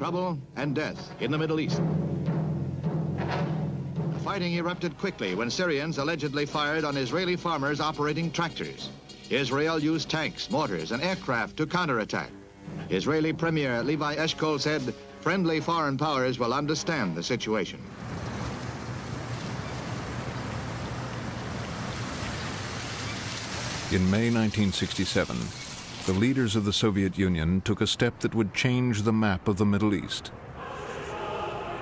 trouble and death in the Middle East. The fighting erupted quickly when Syrians allegedly fired on Israeli farmers operating tractors. Israel used tanks, mortars, and aircraft to counterattack. Israeli Premier Levi Eshkol said, friendly foreign powers will understand the situation. In May 1967, the leaders of the Soviet Union took a step that would change the map of the Middle East.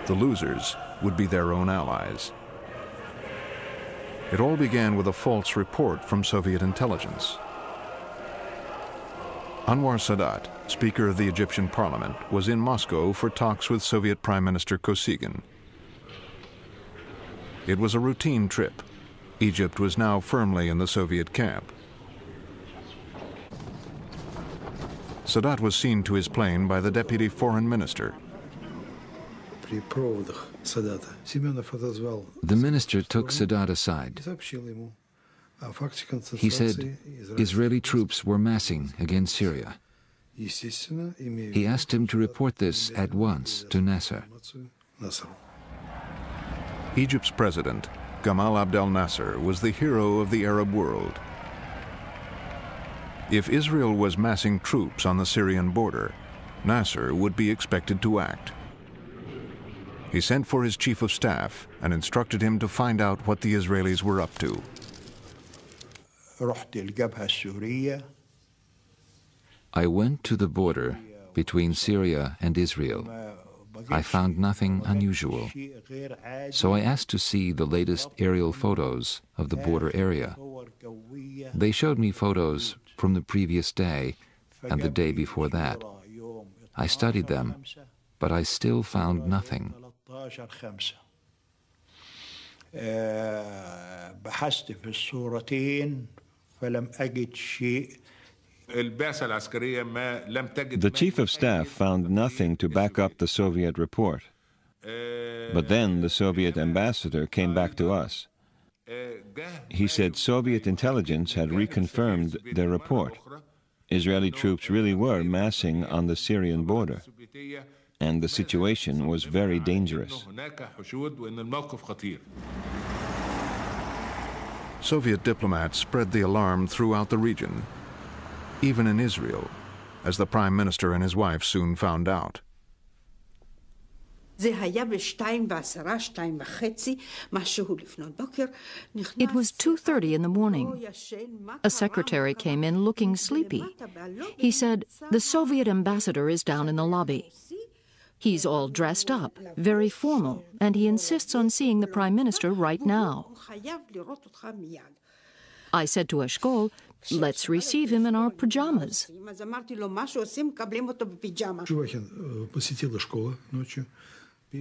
The losers would be their own allies. It all began with a false report from Soviet intelligence. Anwar Sadat, Speaker of the Egyptian Parliament, was in Moscow for talks with Soviet Prime Minister Kosygin. It was a routine trip. Egypt was now firmly in the Soviet camp. Sadat was seen to his plane by the Deputy Foreign Minister. The minister took Sadat aside. He said Israeli troops were massing against Syria. He asked him to report this at once to Nasser. Egypt's president, Gamal Abdel Nasser, was the hero of the Arab world. If Israel was massing troops on the Syrian border, Nasser would be expected to act. He sent for his chief of staff and instructed him to find out what the Israelis were up to. I went to the border between Syria and Israel. I found nothing unusual. So I asked to see the latest aerial photos of the border area. They showed me photos from the previous day and the day before that. I studied them, but I still found nothing. The Chief of Staff found nothing to back up the Soviet report. But then the Soviet ambassador came back to us. He said Soviet intelligence had reconfirmed their report. Israeli troops really were massing on the Syrian border, and the situation was very dangerous. Soviet diplomats spread the alarm throughout the region, even in Israel, as the Prime Minister and his wife soon found out. It was 2:30 in the morning. A secretary came in looking sleepy. He said, "The Soviet ambassador is down in the lobby. He's all dressed up, very formal, and he insists on seeing the Prime Minister right now." I said to Eshkol, "Let's receive him in our pajamas."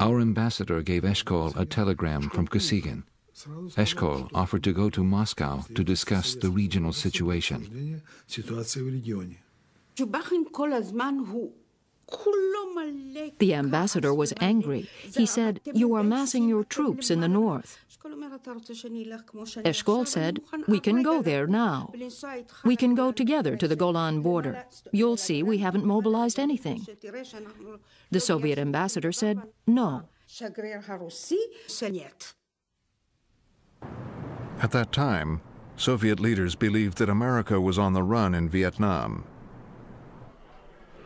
Our ambassador gave Eshkol a telegram from Kosygin. Eshkol offered to go to Moscow to discuss the regional situation. The ambassador was angry. He said, "You are massing your troops in the north." Eshkol said, "We can go there now. We can go together to the Golan border. You'll see we haven't mobilized anything." The Soviet ambassador said, "No." At that time, Soviet leaders believed that America was on the run in Vietnam.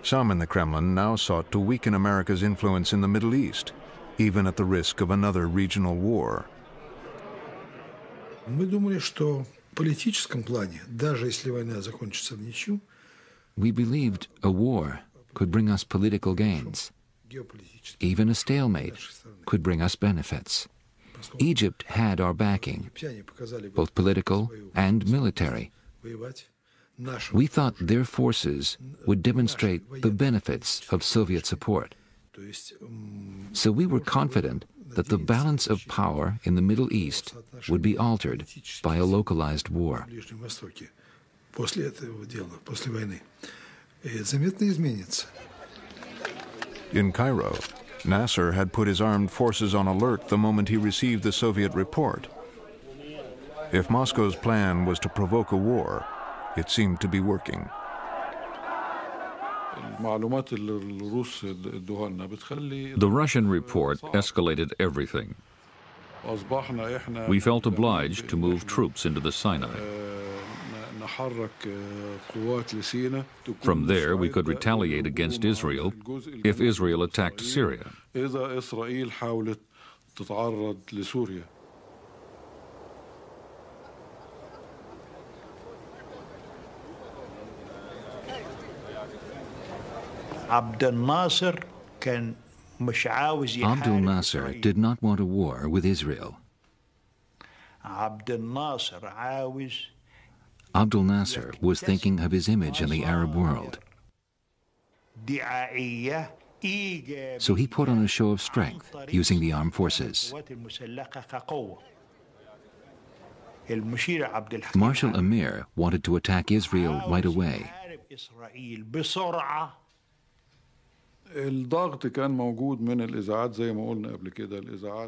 Some in the Kremlin now sought to weaken America's influence in the Middle East, even at the risk of another regional war. Мы думали, что в политическом плане, даже если война закончится в ничью, We believed a war could bring us political gains. Even a stalemate could bring us benefits. Egypt had our backing, both political and military. We thought their forces would demonstrate the benefits of Soviet support. So we were confident that the balance of power in the Middle East would be altered by a localized war. In Cairo, Nasser had put his armed forces on alert the moment he received the Soviet report. If Moscow's plan was to provoke a war, it seemed to be working. The Russian report escalated everything. We felt obliged to move troops into the Sinai. From there, we could retaliate against Israel if Israel attacked Syria. Abdul Nasser did not want a war with Israel. Abdul Nasser was thinking of his image in the Arab world. So he put on a show of strength using the armed forces. Marshal Amir wanted to attack Israel right away.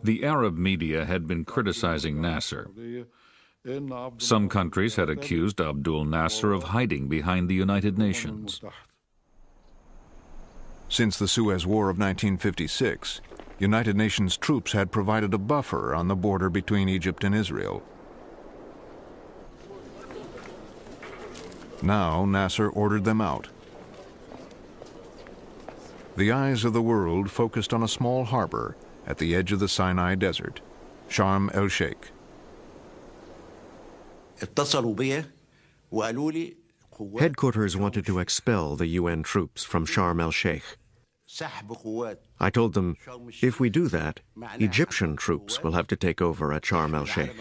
The Arab media had been criticizing Nasser. Some countries had accused Abdul Nasser of hiding behind the United Nations. Since the Suez War of 1956, United Nations troops had provided a buffer on the border between Egypt and Israel. Now Nasser ordered them out. The eyes of the world focused on a small harbor at the edge of the Sinai Desert, Sharm el-Sheikh. Headquarters wanted to expel the UN troops from Sharm el-Sheikh. I told them, if we do that, Egyptian troops will have to take over at Sharm el-Sheikh.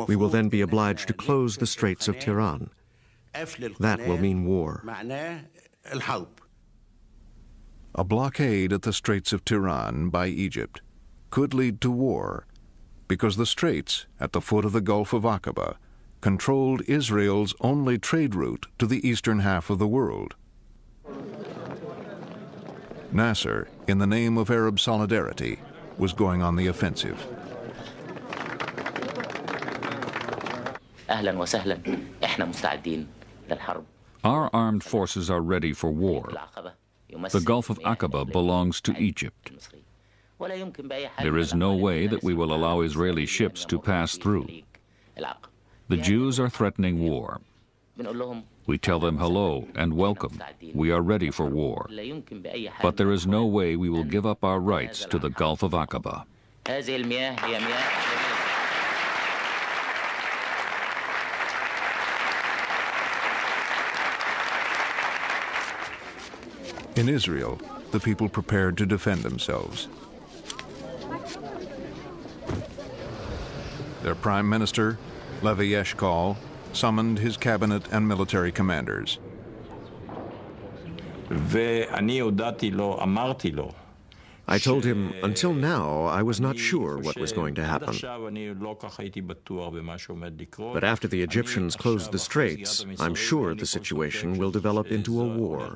We will then be obliged to close the Straits of Tiran. That will mean war. A blockade at the Straits of Tiran by Egypt could lead to war because the straits at the foot of the Gulf of Aqaba controlled Israel's only trade route to the eastern half of the world. Nasser, in the name of Arab solidarity, was going on the offensive. Our armed forces are ready for war. The Gulf of Aqaba belongs to Egypt. There is no way that we will allow Israeli ships to pass through. The Jews are threatening war. We tell them hello and welcome. We are ready for war. But there is no way we will give up our rights to the Gulf of Aqaba. In Israel, the people prepared to defend themselves. Their prime minister, Levi Eshkol, summoned his cabinet and military commanders. I told him, until now, I was not sure what was going to happen. But after the Egyptians closed the straits, I'm sure the situation will develop into a war.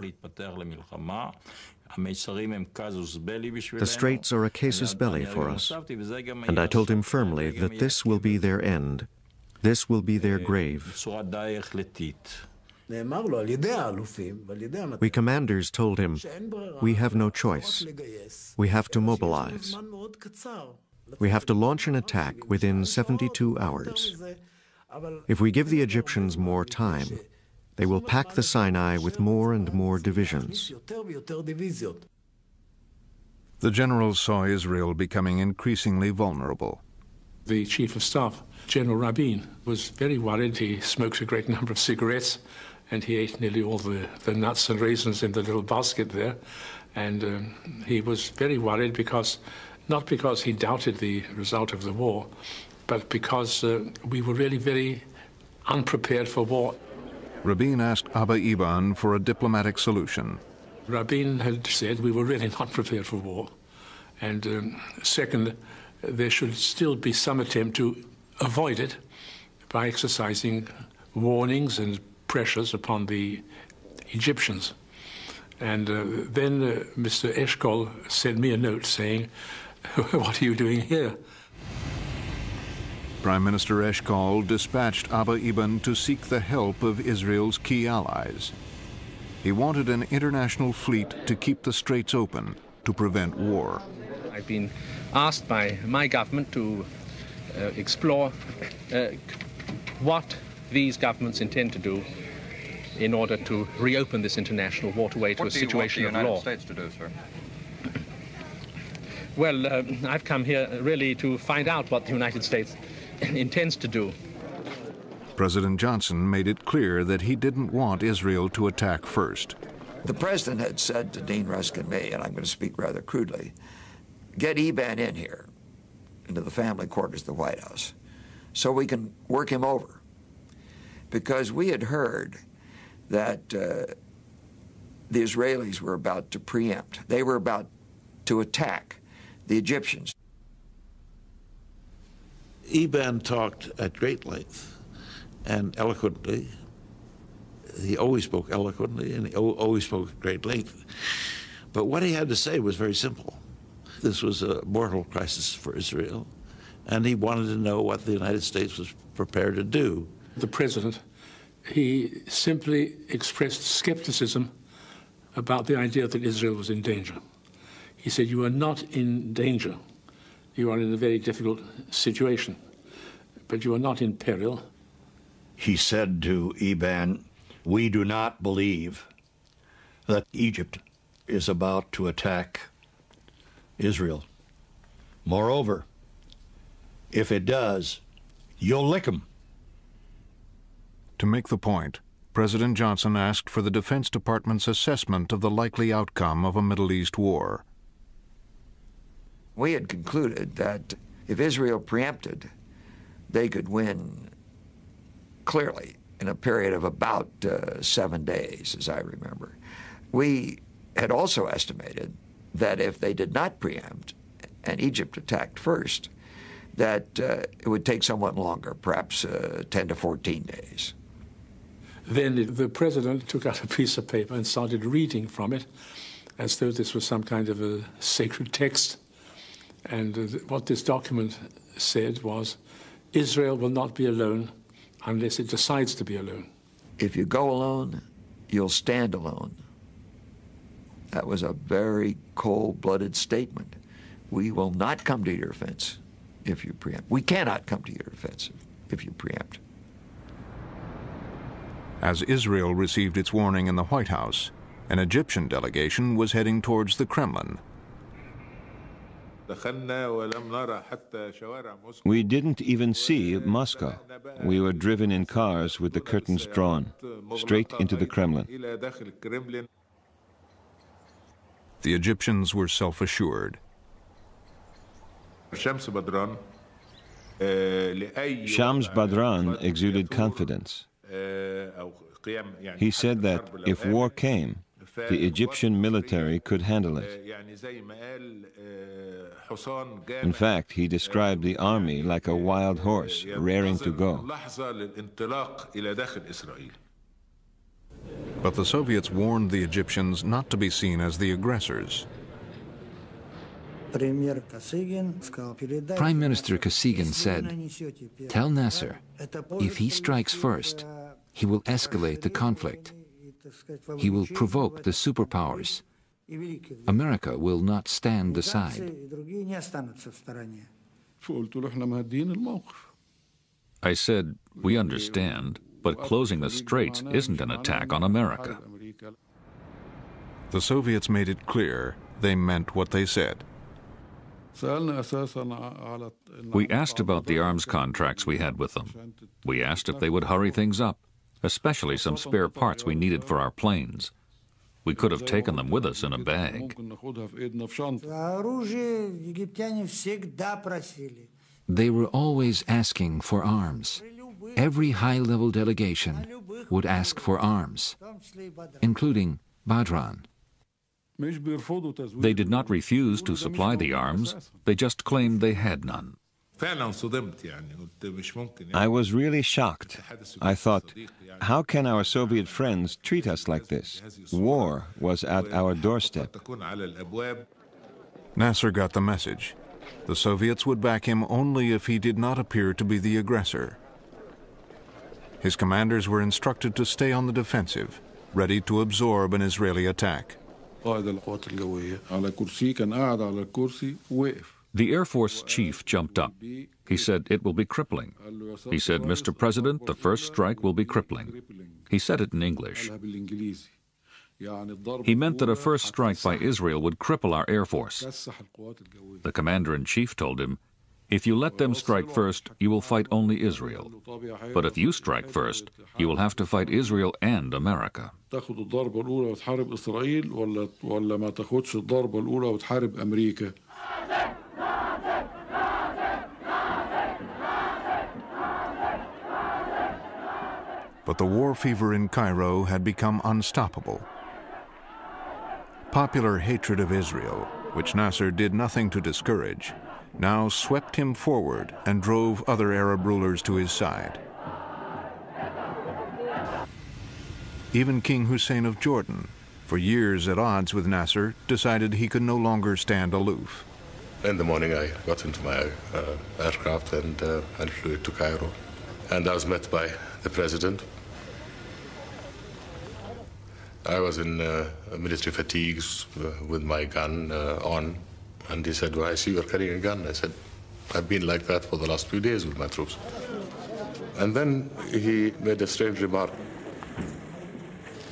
The straits are a casus belli for us, and I told him firmly that this will be their end. This will be their grave. We commanders told him, we have no choice. We have to mobilize. We have to launch an attack within 72 hours. If we give the Egyptians more time, they will pack the Sinai with more and more divisions. The generals saw Israel becoming increasingly vulnerable. The Chief of Staff, General Rabin, was very worried. He smoked a great number of cigarettes, and he ate nearly all the nuts and raisins in the little basket there. And he was very worried because, not because he doubted the result of the war, but because we were really very unprepared for war. Rabin asked Abba Eban for a diplomatic solution. Rabin had said we were really not prepared for war. And second, there should still be some attempt to avoid it by exercising warnings and pressures upon the Egyptians. And then Mr. Eshkol sent me a note saying, what are you doing here? Prime Minister Eshkol dispatched Abba Eban to seek the help of Israel's key allies. He wanted an international fleet to keep the straits open to prevent war. I've been asked by my government to explore what these governments intend to do in order to reopen this international waterway to a situation of law. What do you want the United States to do, sir? Well, I've come here really to find out what the United States intends to do. President Johnson made it clear that he didn't want Israel to attack first. The president had said to Dean Rusk and me, and I'm going to speak rather crudely, get Eban in here, into the family quarters of the White House, so we can work him over. Because we had heard that the Israelis were about to preempt. They were about to attack the Egyptians. Eban talked at great length and eloquently. He always spoke eloquently and he always spoke at great length. But what he had to say was very simple. This was a mortal crisis for Israel, and he wanted to know what the United States was prepared to do. The president, he simply expressed skepticism about the idea that Israel was in danger. He said, you are not in danger. You are in a very difficult situation, but you are not in peril. He said to Eban, we do not believe that Egypt is about to attack Israel. Moreover, if it does, you'll lick them. To make the point, President Johnson asked for the Defense Department's assessment of the likely outcome of a Middle East war. We had concluded that if Israel preempted, they could win clearly in a period of about 7 days, as I remember. We had also estimated that if they did not preempt and Egypt attacked first, that it would take somewhat longer, perhaps 10 to 14 days. Then the president took out a piece of paper and started reading from it as though this was some kind of a sacred text. And what this document said was, Israel will not be alone unless it decides to be alone. If you go alone, you'll stand alone. That was a very cold-blooded statement. We will not come to your defense if you preempt. We cannot come to your defense if you preempt. As Israel received its warning in the White House, an Egyptian delegation was heading towards the Kremlin. We didn't even see Moscow. We were driven in cars with the curtains drawn, straight into the Kremlin. The Egyptians were self-assured. Shams Badran exuded confidence. He said that if war came, the Egyptian military could handle it. In fact, he described the army like a wild horse, raring to go. But the Soviets warned the Egyptians not to be seen as the aggressors. Prime Minister Kosygin said, "Tell Nasser, if he strikes first, he will escalate the conflict. He will provoke the superpowers. America will not stand aside." I said, we understand, but closing the straits isn't an attack on America. The Soviets made it clear they meant what they said. We asked about the arms contracts we had with them. We asked if they would hurry things up, especially some spare parts we needed for our planes. We could have taken them with us in a bag. They were always asking for arms. Every high-level delegation would ask for arms, including Badran. They did not refuse to supply the arms, they just claimed they had none. I was really shocked. I thought, how can our Soviet friends treat us like this? War was at our doorstep. Nasser got the message. The Soviets would back him only if he did not appear to be the aggressor. His commanders were instructed to stay on the defensive ready to absorb an Israeli attack. The Air Force chief jumped up. He said it will be crippling. He said, "Mr. President, the first strike will be crippling." He said it in English. He meant that a first strike by Israel would cripple our Air Force. The commander-in-chief told him, "If you let them strike first, you will fight only Israel. But if you strike first, you will have to fight Israel and America." But the war fever in Cairo had become unstoppable. Popular hatred of Israel, which Nasser did nothing to discourage, now swept him forward and drove other Arab rulers to his side. Even King Hussein of Jordan, for years at odds with Nasser, decided he could no longer stand aloof. In the morning, I got into my aircraft and flew to Cairo. And I was met by the president. I was in military fatigues with my gun on. And he said, "Well, I see you're carrying a gun." I said, "I've been like that for the last few days with my troops." And then he made a strange remark.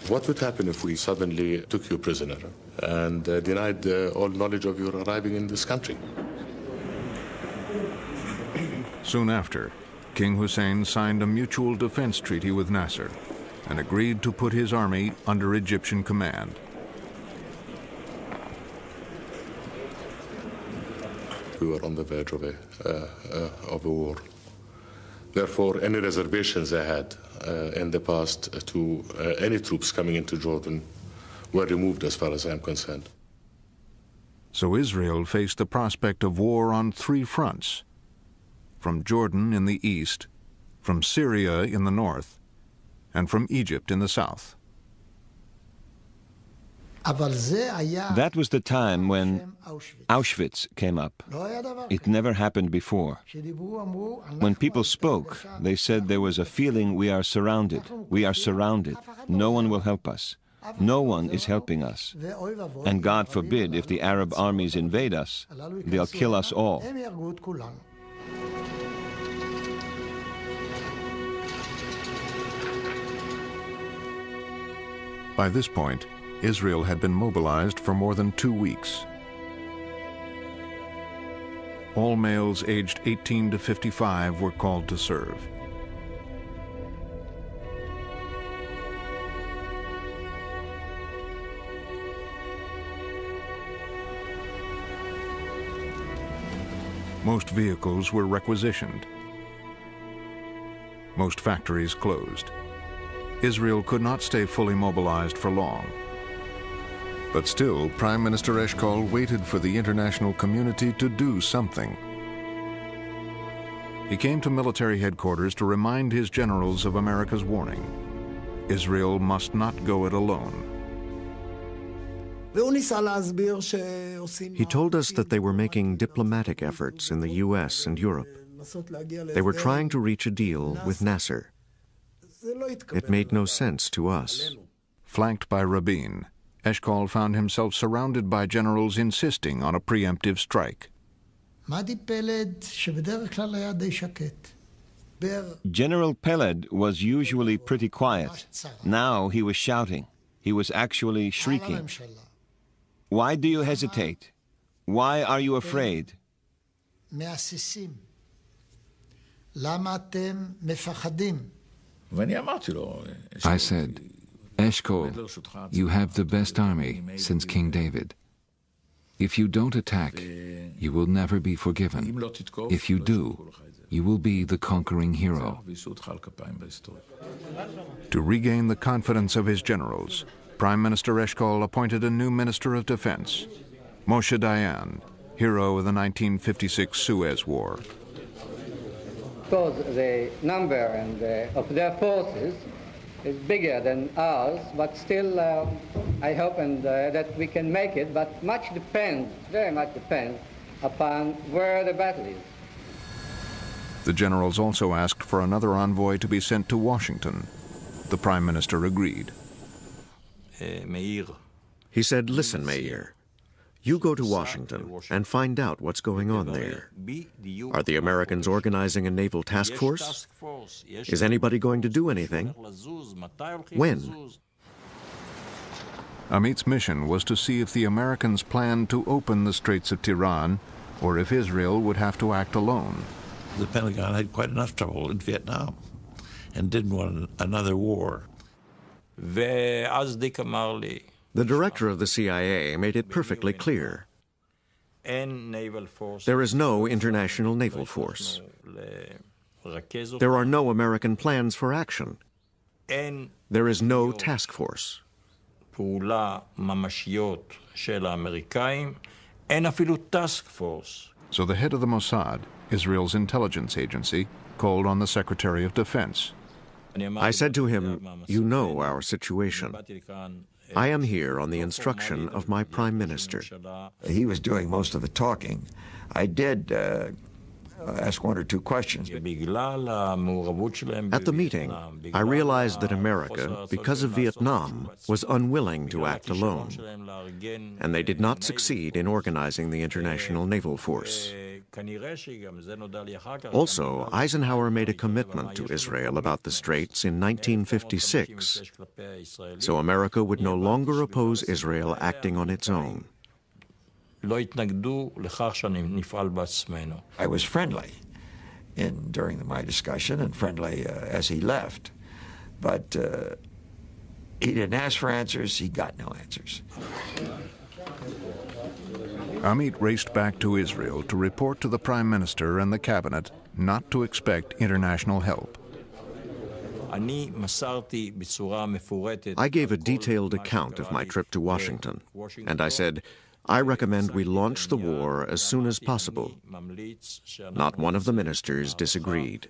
"What would happen if we suddenly took you prisoner and denied all knowledge of your arriving in this country?" Soon after, King Hussein signed a mutual defense treaty with Nasser and agreed to put his army under Egyptian command. We were on the verge of a war. Therefore, any reservations I had in the past to any troops coming into Jordan were removed as far as I'm concerned. So Israel faced the prospect of war on three fronts: from Jordan in the east, from Syria in the north, and from Egypt in the south. That was the time when Auschwitz came up. It never happened before. When people spoke, they said there was a feeling we are surrounded. We are surrounded. No one will help us. No one is helping us. And God forbid if the Arab armies invade us, they'll kill us all. By this point, Israel had been mobilized for more than 2 weeks. All males aged 18 to 55 were called to serve. Most vehicles were requisitioned. Most factories closed. Israel could not stay fully mobilized for long. But still, Prime Minister Eshkol waited for the international community to do something. He came to military headquarters to remind his generals of America's warning. Israel must not go it alone. He told us that they were making diplomatic efforts in the US and Europe. They were trying to reach a deal with Nasser. It made no sense to us. Flanked by Rabin, Eshkol found himself surrounded by generals insisting on a preemptive strike. General Peled was usually pretty quiet. Now he was shouting. He was actually shrieking. "Why do you hesitate? Why are you afraid?" I said, "Eshkol, you have the best army since King David. If you don't attack, you will never be forgiven. If you do, you will be the conquering hero." To regain the confidence of his generals, Prime Minister Eshkol appointed a new Minister of Defense, Moshe Dayan, hero of the 1956 Suez War. Because the number of their forces is bigger than ours, but still I hope that we can make it, but much depends, very much depends, upon where the battle is. The generals also asked for another envoy to be sent to Washington. The Prime Minister agreed. He said, "Listen, Meir, you go to Washington and find out what's going on there. Are the Americans organizing a naval task force? Is anybody going to do anything? When?" Amit's mission was to see if the Americans planned to open the Straits of Tiran or if Israel would have to act alone. The Pentagon had quite enough trouble in Vietnam and didn't want another war. The director of the CIA made it perfectly clear. There is no international naval force. There are no American plans for action. There is no task force. So the head of the Mossad, Israel's intelligence agency, called on the Secretary of Defense. I said to him, "You know our situation. I am here on the instruction of my Prime Minister." He was doing most of the talking. I did ask one or two questions. At the meeting, I realized that America, because of Vietnam, was unwilling to act alone, and they did not succeed in organizing the international naval force. Also, Eisenhower made a commitment to Israel about the Straits in 1956, so America would no longer oppose Israel acting on its own. I was friendly during my discussion and friendly as he left, but he didn't ask for answers, he got no answers. Amit raced back to Israel to report to the Prime Minister and the Cabinet not to expect international help. I gave a detailed account of my trip to Washington, and I said, "I recommend we launch the war as soon as possible." Not one of the ministers disagreed.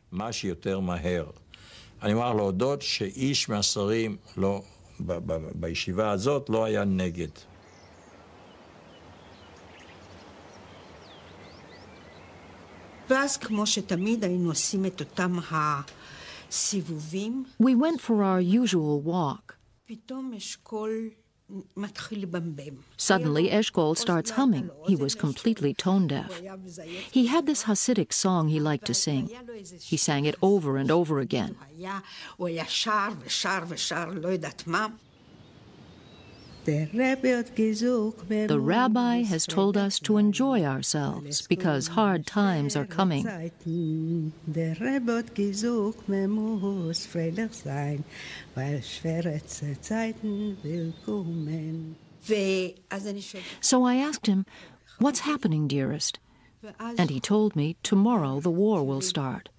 We went for our usual walk. Suddenly, Eshkol starts humming. He was completely tone deaf. He had this Hasidic song he liked to sing. He sang it over and over again. The rabbi has told us to enjoy ourselves because hard times are coming. So I asked him, "What's happening, dearest?" And he told me tomorrow the war will start.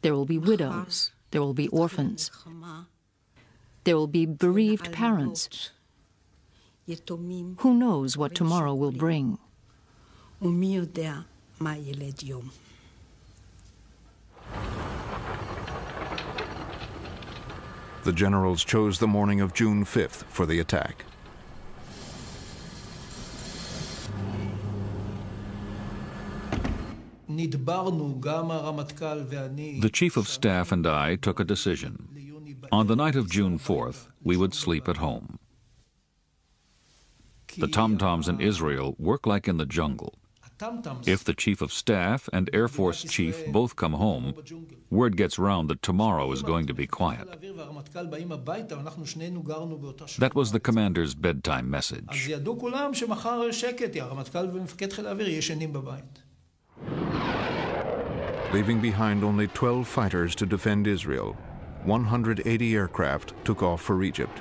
There will be widows. There will be orphans. There will be bereaved parents. Who knows what tomorrow will bring? The generals chose the morning of June 5th for the attack. The Chief of Staff and I took a decision. On the night of June 4th, we would sleep at home. The tom-toms in Israel work like in the jungle. If the Chief of Staff and Air Force Chief both come home, word gets round that tomorrow is going to be quiet. That was the commander's bedtime message. Leaving behind only 12 fighters to defend Israel, 180 aircraft took off for Egypt.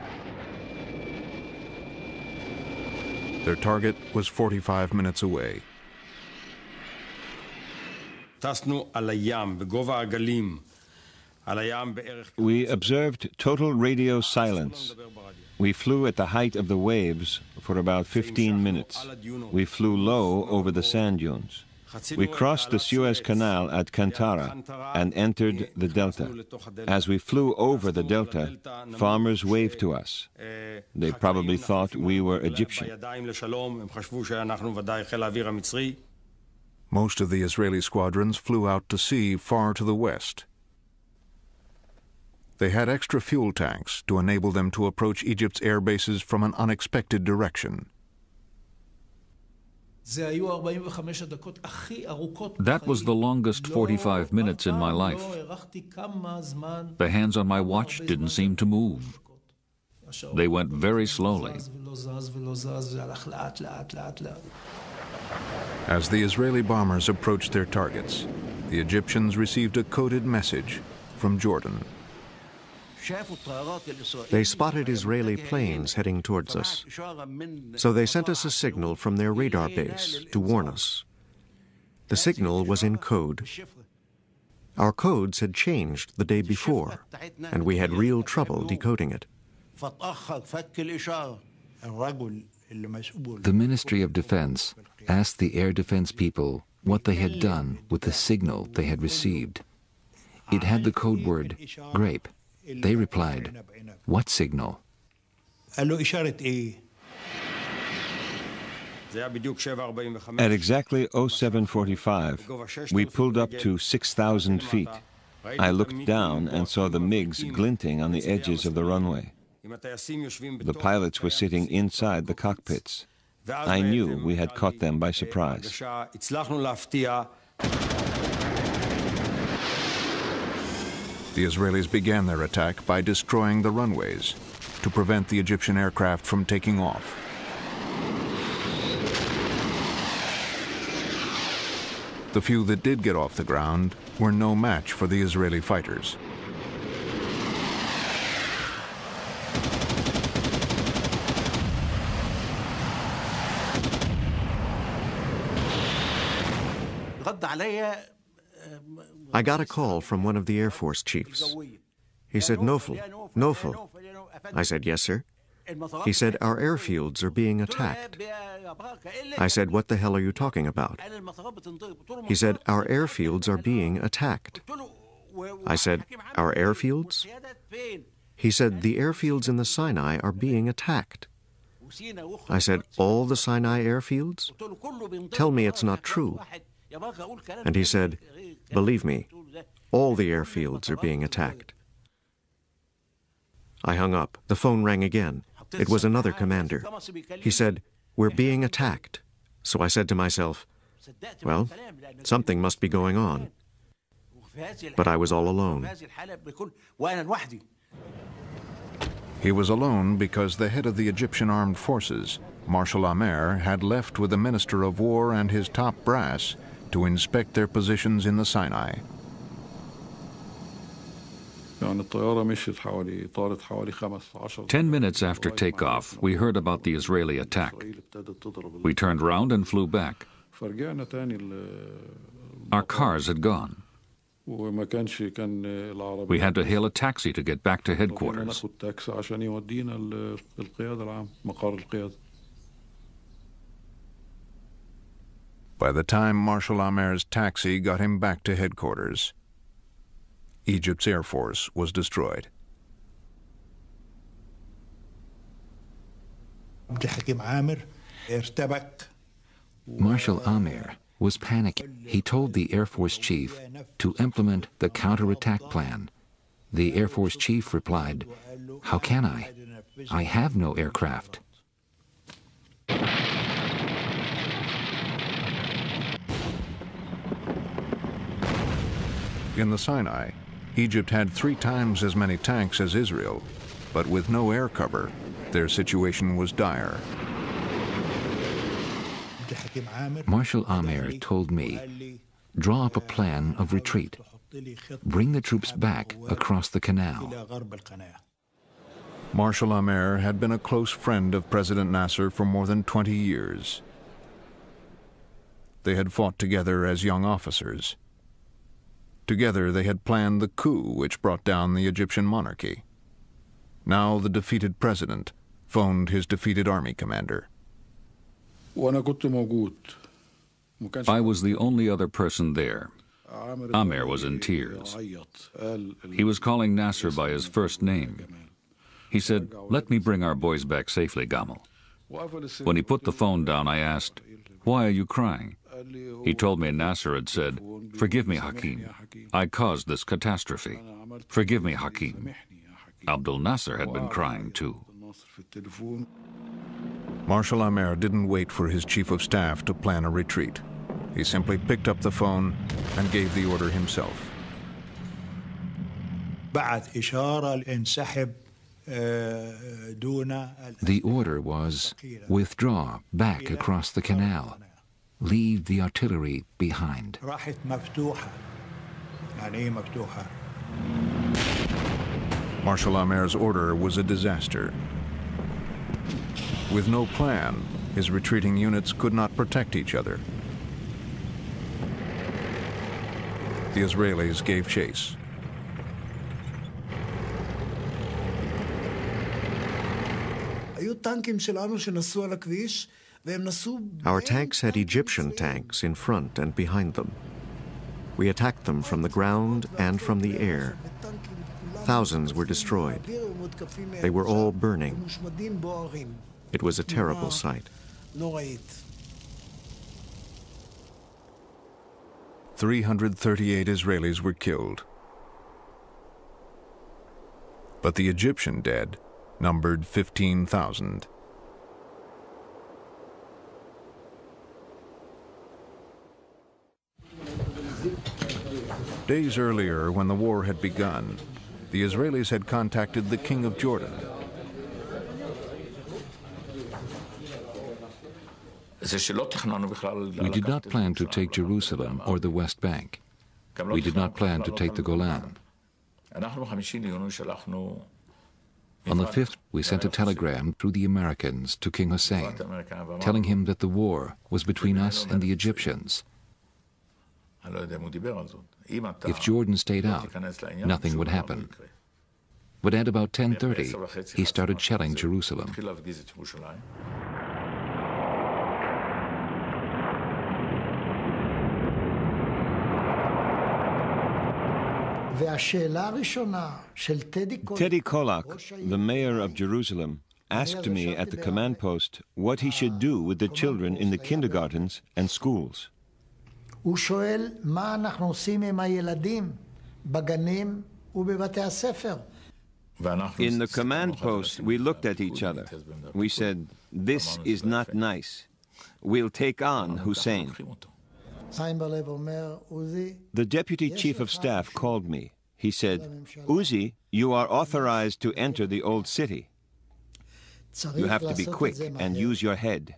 Their target was 45 minutes away. We observed total radio silence. We flew at the height of the waves for about 15 minutes. We flew low over the sand dunes. We crossed the Suez Canal at Kantara and entered the delta. As we flew over the delta, farmers waved to us. They probably thought we were Egyptian. Most of the Israeli squadrons flew out to sea far to the west. They had extra fuel tanks to enable them to approach Egypt's air bases from an unexpected direction. That was the longest 45 minutes in my life. The hands on my watch didn't seem to move. They went very slowly. As the Israeli bombers approached their targets, the Egyptians received a coded message from Jordan. They spotted Israeli planes heading towards us. So they sent us a signal from their radar base to warn us. The signal was in code. Our codes had changed the day before, and we had real trouble decoding it. The Ministry of Defense asked the air defense people what they had done with the signal they had received. It had the code word grape. They replied, "What signal?" At exactly 07:45, we pulled up to 6,000 feet. I looked down and saw the MiGs glinting on the edges of the runway. The pilots were sitting inside the cockpits. I knew we had caught them by surprise. The Israelis began their attack by destroying the runways to prevent the Egyptian aircraft from taking off. The few that did get off the ground were no match for the Israeli fighters. I got a call from one of the Air Force chiefs. He said, "Nofel, Nofel." I said, "Yes, sir." He said, "Our airfields are being attacked." I said, "What the hell are you talking about?" He said, "Our airfields are being attacked." I said, "Our airfields?" He said, "The airfields in the Sinai are being attacked." I said, "All the Sinai airfields? Tell me it's not true." And he said, "Believe me, all the airfields are being attacked." I hung up. The phone rang again. It was another commander. He said, "We're being attacked." So I said to myself, well, something must be going on. But I was all alone. He was alone because the head of the Egyptian armed forces, Marshal Amer, had left with the Minister of War and his top brass to inspect their positions in the Sinai. 10 minutes after takeoff, we heard about the Israeli attack. We turned round and flew back. Our cars had gone. We had to hail a taxi to get back to headquarters. By the time Marshal Amer's taxi got him back to headquarters, Egypt's Air Force was destroyed. Marshal Amer was panicking. He told the Air Force chief to implement the counterattack plan. The Air Force chief replied, "How can I? I have no aircraft." In the Sinai, Egypt had 3 times as many tanks as Israel, but with no air cover, their situation was dire. Marshal Amer told me, "Draw up a plan of retreat. Bring the troops back across the canal." Marshal Amer had been a close friend of President Nasser for more than 20 years. They had fought together as young officers. Together they had planned the coup which brought down the Egyptian monarchy. Now the defeated president phoned his defeated army commander. I was the only other person there. Amer was in tears. He was calling Nasser by his first name. He said, "Let me bring our boys back safely, Gamal." When he put the phone down, I asked, "Why are you crying?" He told me Nasser had said, "Forgive me, Hakim. I caused this catastrophe." Forgive me, Hakim. Abdel Nasser had been crying too. Marshal Amer didn't wait for his chief of staff to plan a retreat. He simply picked up the phone and gave the order himself. The order was withdraw back across the canal. Leave the artillery behind. Marshal Amer's order was a disaster. With no plan, his retreating units could not protect each other. The Israelis gave chase. Our tanks had Egyptian tanks in front and behind them. We attacked them from the ground and from the air. Thousands were destroyed. They were all burning. It was a terrible sight. 338 Israelis were killed. But the Egyptian dead numbered 15,000. Days earlier, when the war had begun, the Israelis had contacted the King of Jordan. We did not plan to take Jerusalem or the West Bank. We did not plan to take the Golan. On the 5th, we sent a telegram through the Americans to King Hussein, telling him that the war was between us and the Egyptians. If Jordan stayed out, nothing would happen. But at about 10:30, he started shelling Jerusalem. Teddy Kollak, the mayor of Jerusalem, asked me at the command post what he should do with the children in the kindergartens and schools. הוא שואל מה אנחנו עושים עם הילדים בגנים ובבתי הספר. In the command post, we looked at each other. We said, "This is not nice. We'll take on Hussein." The deputy chief of staff called me. He said, "Uzi, you are authorized to enter the old city. You have to be quick and use your head."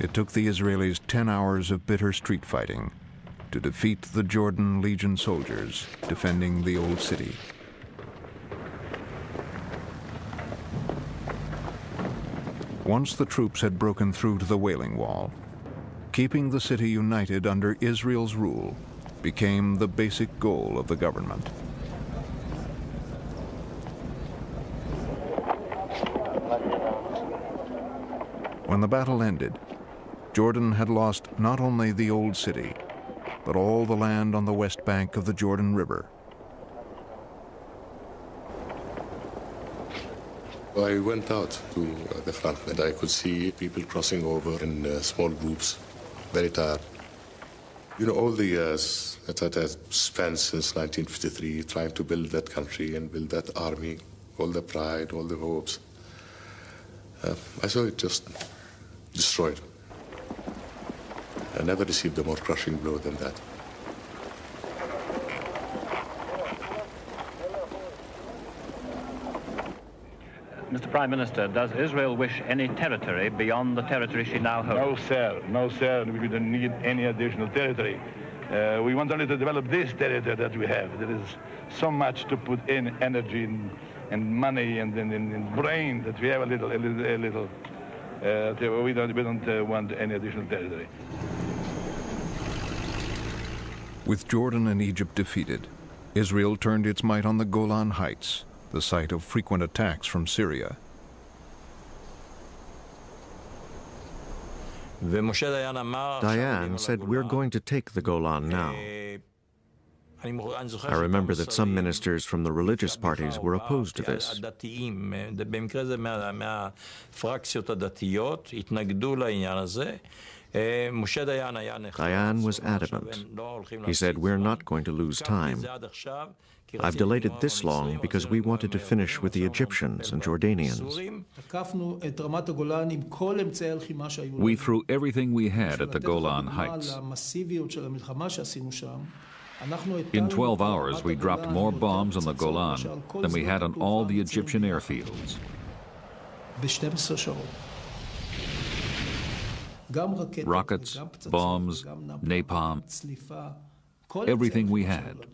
It took the Israelis 10 hours of bitter street fighting to defeat the Jordan Legion soldiers defending the old city. Once the troops had broken through to the Wailing Wall, keeping the city united under Israel's rule became the basic goal of the government. When the battle ended, Jordan had lost not only the old city, but all the land on the west bank of the Jordan River. I went out to the front and I could see people crossing over in small groups, very tired. You know, all the years that I had spent since 1953 trying to build that country and build that army, all the pride, all the hopes, I saw it just destroyed. I never received a more crushing blow than that. Mr. Prime Minister, does Israel wish any territory beyond the territory she now holds? No, sir. No, sir. We don't need any additional territory. We want only to develop this territory that we have. There is so much to put in energy and money and in brain that we have a little. We don't want any additional territory. With Jordan and Egypt defeated, Israel turned its might on the Golan Heights, the site of frequent attacks from Syria. Dayan said, "We're going to take the Golan now." I remember that some ministers from the religious parties were opposed to this. Dayan was adamant. He said, "We're not going to lose time. I've delayed it this long because we wanted to finish with the Egyptians and Jordanians." We threw everything we had at the Golan Heights. In 12 hours, we dropped more bombs on the Golan than we had on all the Egyptian airfields. Rockets, bombs, napalm, everything we had.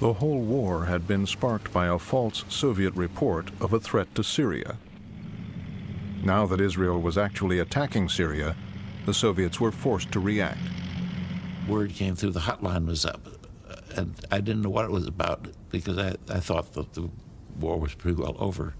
The whole war had been sparked by a false Soviet report of a threat to Syria. Now that Israel was actually attacking Syria, the Soviets were forced to react. Word came through the hotline was up, and I didn't know what it was about because I thought that the war was pretty well over.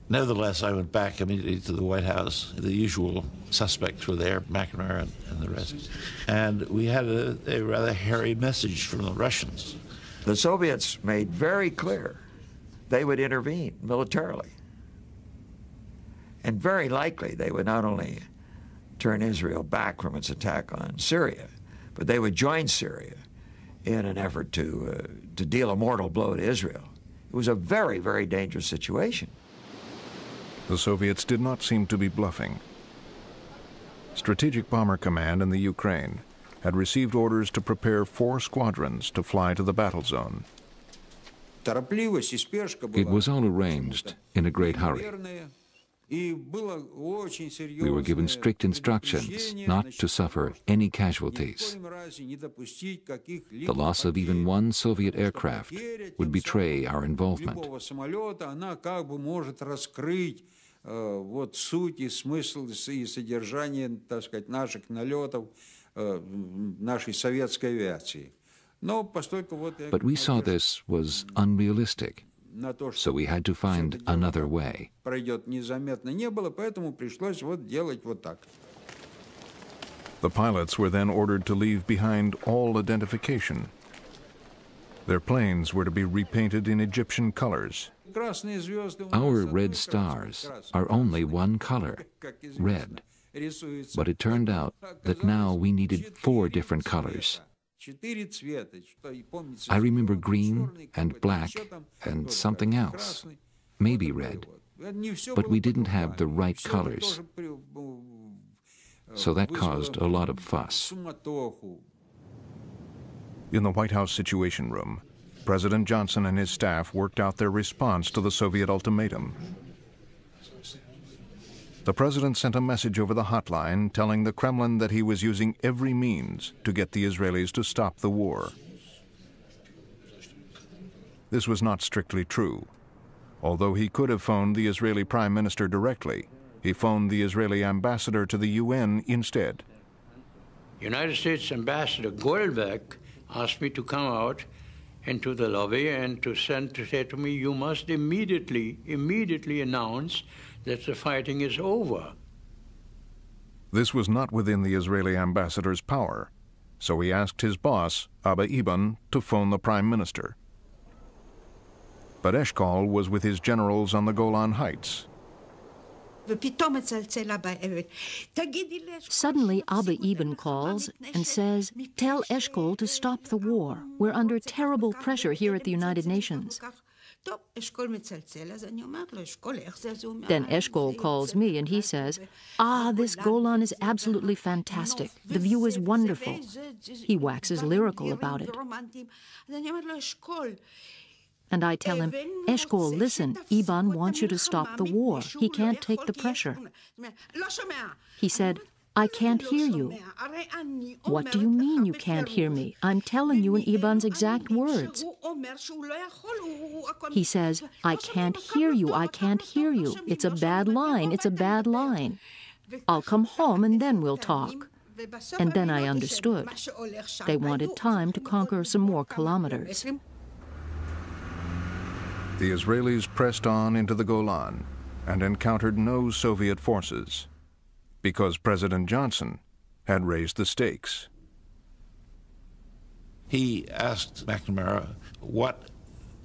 Nevertheless, I went back immediately to the White House. The usual suspects were there, McNamara and the rest. And we had a rather hairy message from the Russians. The Soviets made very clear they would intervene militarily. And very likely they would not only turn Israel back from its attack on Syria, but they would join Syria in an effort to deal a mortal blow to Israel. It was a very, very dangerous situation. The Soviets did not seem to be bluffing. Strategic Bomber Command in the Ukraine had received orders to prepare 4 squadrons to fly to the battle zone. It was all arranged in a great hurry. We were given strict instructions not to suffer any casualties. The loss of even one Soviet aircraft would betray our involvement. Суть и смысл и содержание, так сказать, наших налетов, нашей советской авиации. But we saw this was unrealistic, so we had to find another way. Пройдет незаметно не было, поэтому пришлось вот делать вот так. The pilots were then ordered to leave behind all identification. Their planes were to be repainted in Egyptian colors. Our red stars are only one color, red. But it turned out that now we needed 4 different colors. I remember green and black and something else, maybe red. But we didn't have the right colors. So that caused a lot of fuss. In the White House Situation Room, President Johnson and his staff worked out their response to the Soviet ultimatum. The president sent a message over the hotline telling the Kremlin that he was using every means to get the Israelis to stop the war. This was not strictly true. Although he could have phoned the Israeli Prime Minister directly, he phoned the Israeli ambassador to the UN instead. United States Ambassador Goldberg asked me to come out into the lobby and to say to me, you must immediately announce that the fighting is over. This was not within the Israeli ambassador's power, so he asked his boss, Abba Eban, to phone the Prime Minister. But Eshkol was with his generals on the Golan Heights. Suddenly, Abba Eban calls and says, "Tell Eshkol to stop the war. We're under terrible pressure here at the United Nations." Then Eshkol calls me and he says, "This Golan is absolutely fantastic. The view is wonderful." He waxes lyrical about it. And I tell him, "Eshkol, listen, Eban wants you to stop the war. He can't take the pressure." He said, "I can't hear you." "What do you mean you can't hear me? I'm telling you in Eban's exact words." He says, "I can't hear you, I can't hear you. It's a bad line, it's a bad line. I'll come home and then we'll talk." And then I understood. They wanted time to conquer some more kilometers. The Israelis pressed on into the Golan and encountered no Soviet forces because President Johnson had raised the stakes. He asked McNamara what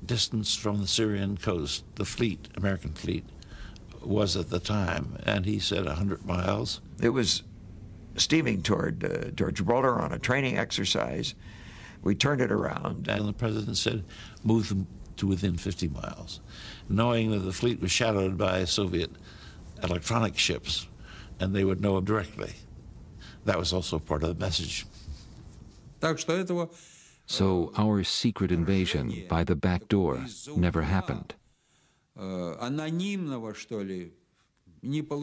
distance from the Syrian coast the fleet, American fleet, was at the time, and he said 100 miles. It was steaming toward Gibraltar on a training exercise. We turned it around. And the president said, move them to within 50 miles, knowing that the fleet was shadowed by Soviet electronic ships, and they would know them directly. That was also part of the message. So our secret invasion by the back door never happened.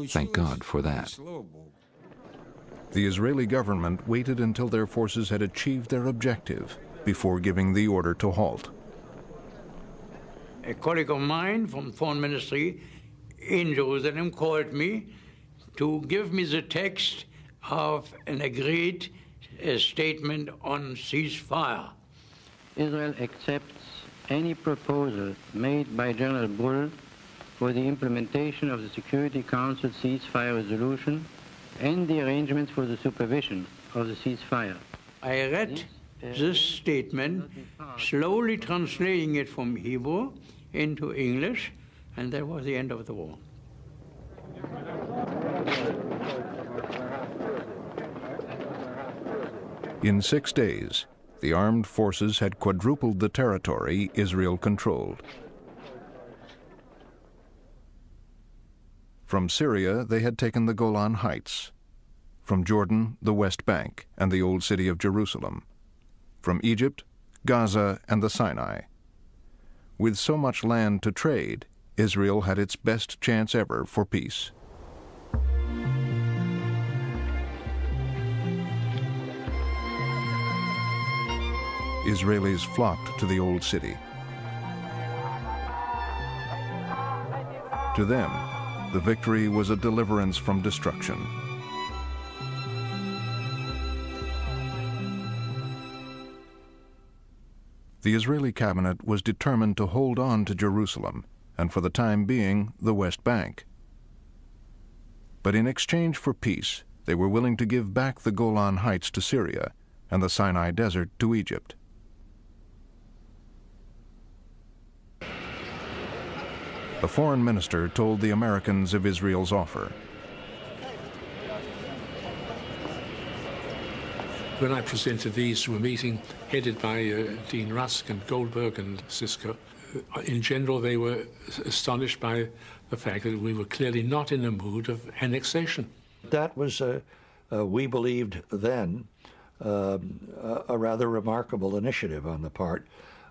Thank God for that. The Israeli government waited until their forces had achieved their objective before giving the order to halt. A colleague of mine from Foreign Ministry in Jerusalem called me to give me the text of an agreed statement on ceasefire. Israel accepts any proposal made by General Bull for the implementation of the Security Council ceasefire resolution and the arrangements for the supervision of the ceasefire. I read this statement, slowly translating it from Hebrew into English, and that was the end of the war. In 6 days, the armed forces had quadrupled the territory Israel controlled. From Syria, they had taken the Golan Heights. From Jordan, the West Bank and the Old City of Jerusalem. From Egypt, Gaza and the Sinai. With so much land to trade, Israel had its best chance ever for peace. Israelis flocked to the Old City. To them, the victory was a deliverance from destruction. The Israeli cabinet was determined to hold on to Jerusalem and, for the time being, the West Bank. But in exchange for peace, they were willing to give back the Golan Heights to Syria and the Sinai Desert to Egypt. The foreign minister told the Americans of Israel's offer. When I presented these to a meeting headed by Dean Rusk and Goldberg and Sisko, in general they were astonished by the fact that we were clearly not in a mood of annexation. That was, we believed then, a rather remarkable initiative on the part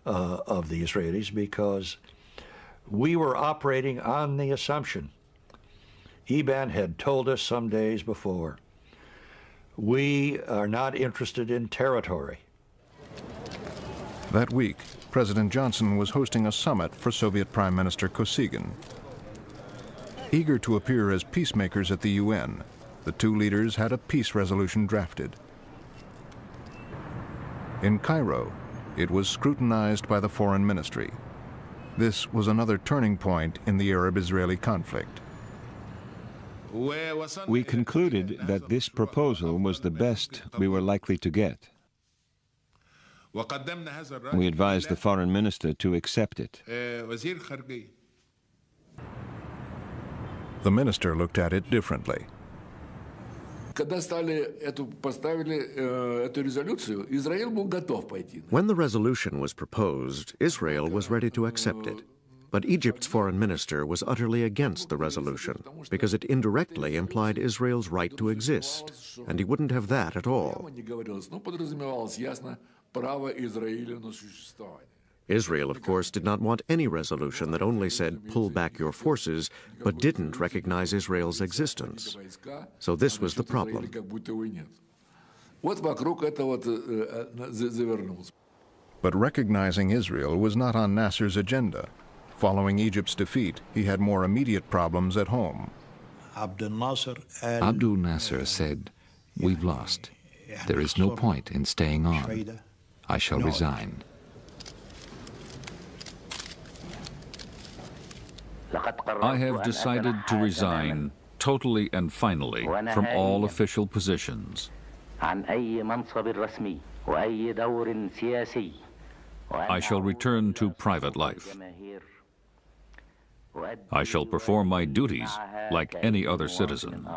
of the Israelis, because we were operating on the assumption, Eban had told us some days before, we are not interested in territory. That week, President Johnson was hosting a summit for Soviet Prime Minister Kosygin. Eager to appear as peacemakers at the UN, the two leaders had a peace resolution drafted. In Cairo, it was scrutinized by the Foreign Ministry. This was another turning point in the Arab-Israeli conflict. We concluded that this proposal was the best we were likely to get. We advised the foreign minister to accept it. The minister looked at it differently. When the resolution was proposed, Israel was ready to accept it. But Egypt's foreign minister was utterly against the resolution because it indirectly implied Israel's right to exist, and he wouldn't have that at all. Israel, of course, did not want any resolution that only said, pull back your forces, but didn't recognize Israel's existence. So this was the problem. But recognizing Israel was not on Nasser's agenda. Following Egypt's defeat, he had more immediate problems at home. Abdul Nasser said, "We've lost. There is no point in staying on. I shall resign." I have decided to resign totally and finally from all official positions. I shall return to private life. I shall perform my duties like any other citizen.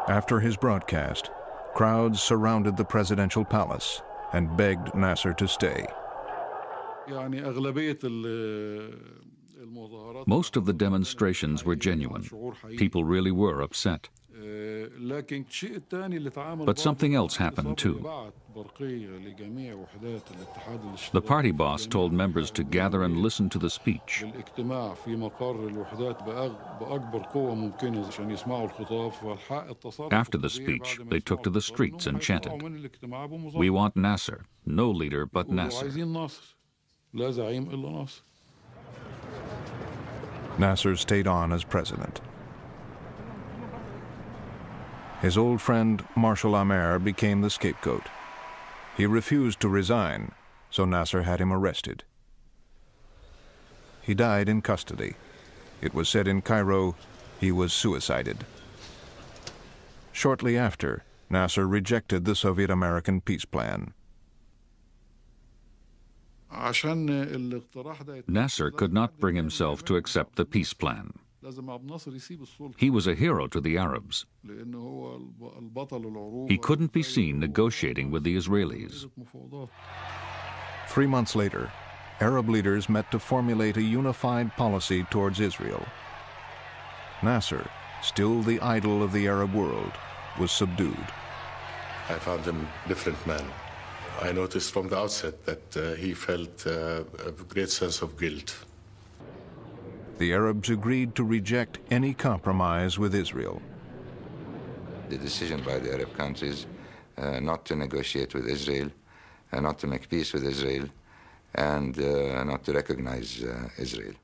After his broadcast, crowds surrounded the presidential palace and begged Nasser to stay. Most of the demonstrations were genuine. People really were upset. But something else happened too. The party boss told members to gather and listen to the speech. After the speech, they took to the streets and chanted, "We want Nasser, no leader but Nasser." Nasser stayed on as president. His old friend Marshal Amer became the scapegoat. He refused to resign, so Nasser had him arrested. He died in custody. It was said in Cairo he was suicided. Shortly after, Nasser rejected the Soviet-American peace plan. Nasser could not bring himself to accept the peace plan. He was a hero to the Arabs. He couldn't be seen negotiating with the Israelis. 3 months later, Arab leaders met to formulate a unified policy towards Israel. Nasser, still the idol of the Arab world, was subdued. I found him a different man. I noticed from the outset that he felt a great sense of guilt. The Arabs agreed to reject any compromise with Israel. The decision by the Arab countries not to negotiate with Israel, not to make peace with Israel, and not to recognize Israel.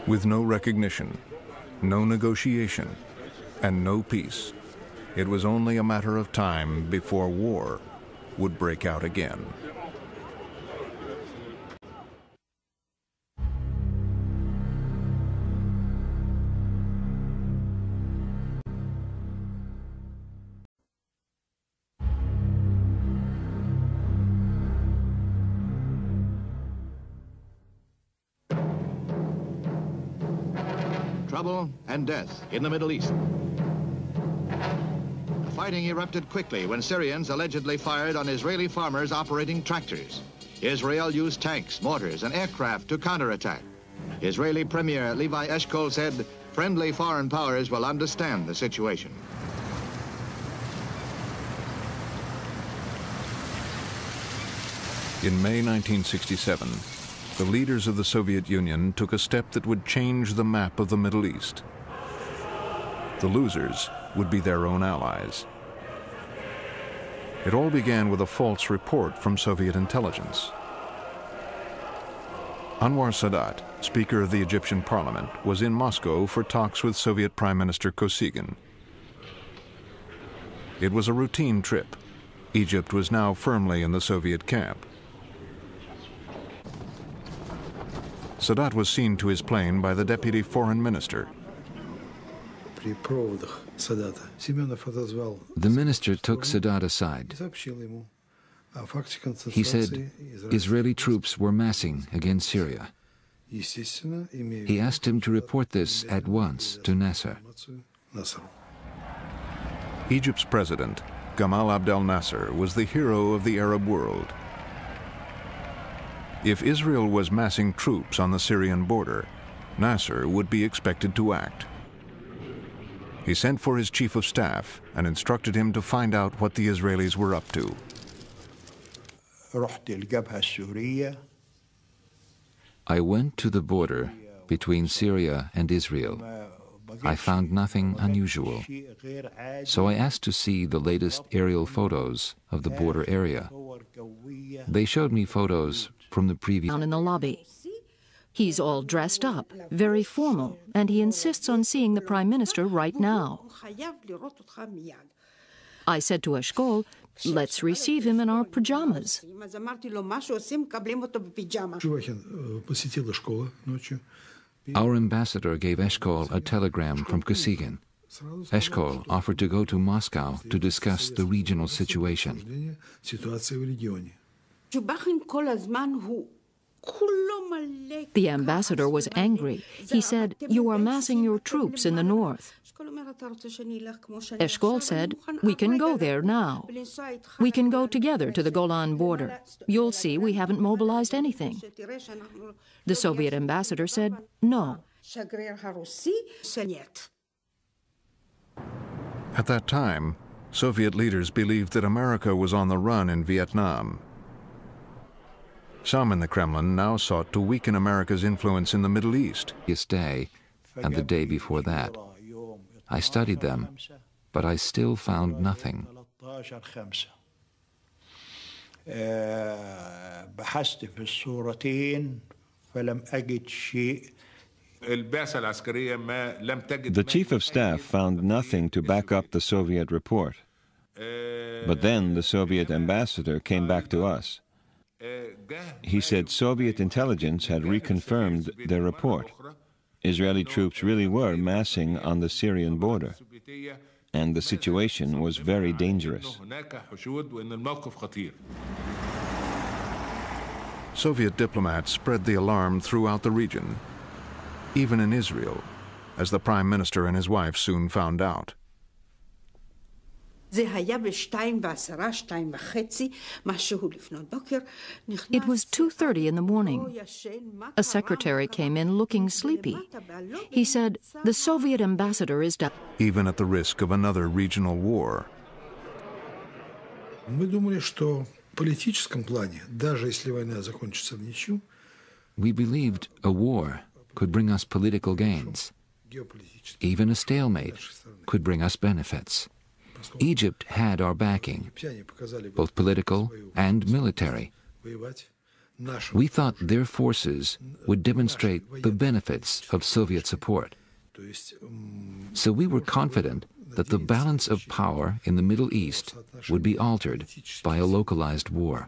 With no recognition, no negotiation, and no peace, it was only a matter of time before war would break out again. Trouble and death in the Middle East. The fighting erupted quickly when Syrians allegedly fired on Israeli farmers operating tractors. Israel used tanks, mortars, and aircraft to counterattack. Israeli Premier Levi Eshkol said, friendly foreign powers will understand the situation. In May 1967, the leaders of the Soviet Union took a step that would change the map of the Middle East. The losers would be their own allies. It all began with a false report from Soviet intelligence. Anwar Sadat, Speaker of the Egyptian Parliament, was in Moscow for talks with Soviet Prime Minister Kosygin. It was a routine trip. Egypt was now firmly in the Soviet camp. Sadat was seen to his plane by the deputy foreign minister. The minister took Sadat aside. He said Israeli troops were massing against Syria. He asked him to report this at once to Nasser. Egypt's president, Gamal Abdel Nasser, was the hero of the Arab world. If Israel was massing troops on the Syrian border, Nasser would be expected to act. He sent for his chief of staff and instructed him to find out what the Israelis were up to. I went to the border between Syria and Israel. I found nothing unusual. So I asked to see the latest aerial photos of the border area. They showed me photos from the previous... Down in the lobby. He's all dressed up, very formal, and he insists on seeing the Prime Minister right now. I said to Eshkol, let's receive him in our pajamas. Our ambassador gave Eshkol a telegram from Kosygin. Eshkol offered to go to Moscow to discuss the regional situation. The ambassador was angry. He said, "You are massing your troops in the north." Eshkol said, "We can go there now. We can go together to the Golan border. You'll see we haven't mobilized anything." The Soviet ambassador said, "No." At that time, Soviet leaders believed that America was on the run in Vietnam. Some in the Kremlin now sought to weaken America's influence in the Middle East. This day and the day before that, I studied them, but I still found nothing. The Chief of Staff found nothing to back up the Soviet report. But then the Soviet ambassador came back to us. He said Soviet intelligence had reconfirmed their report. Israeli troops really were massing on the Syrian border, and the situation was very dangerous. Soviet diplomats spread the alarm throughout the region, even in Israel, as the Prime Minister and his wife soon found out. It was 2:30 in the morning. A secretary came in looking sleepy. He said, "The Soviet ambassador is down." Even at the risk of another regional war. We believed a war could bring us political gains. Even a stalemate could bring us benefits. Egypt had our backing, both political and military. We thought their forces would demonstrate the benefits of Soviet support. So we were confident that the balance of power in the Middle East would be altered by a localized war.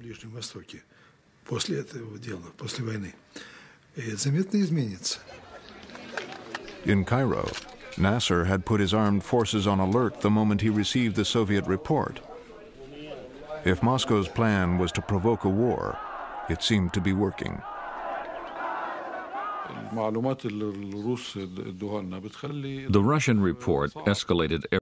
In Cairo, Nasser had put his armed forces on alert the moment he received the Soviet report. If Moscow's plan was to provoke a war, it seemed to be working. The Russian report escalated